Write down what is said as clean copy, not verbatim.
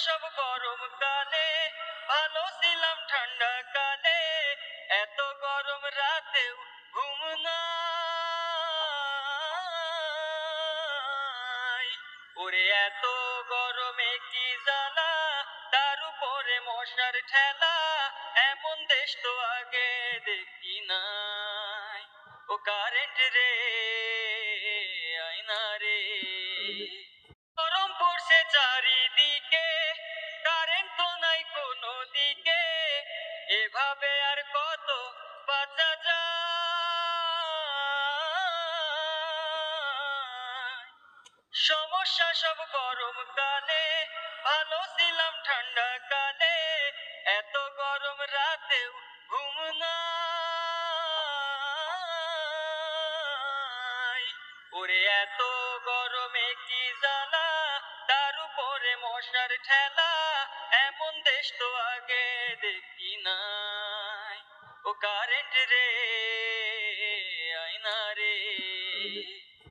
সব গরম কালে, ভালো ছিলাম ঠান্ডা কালে, এত গরম রাতেও ঘুম নাই। ওরে এত গরমে কি জ্বালা, তার উপরে মশার ঠেলা, এমন দেশ তো আগে দেখি নাই। ও কারেন্ট রে, আয়না রে, গরম পড়ছে চারিদিকে, কারেন্ট তো নাই কোনো দিকে, এভাবে আর কত বাঁচা যায়। সমস্যা সব গরম কালে, ভালো ছিলাম ঠান্ডা কালে, এত গরম রাতেও ঘুম নাই। ওরে এত গরমে কি জ্বালা, তার উপরে মশার ঠেলা, এমন দেশ তো আগে দেখি নাই। ও কারেন্ট রে,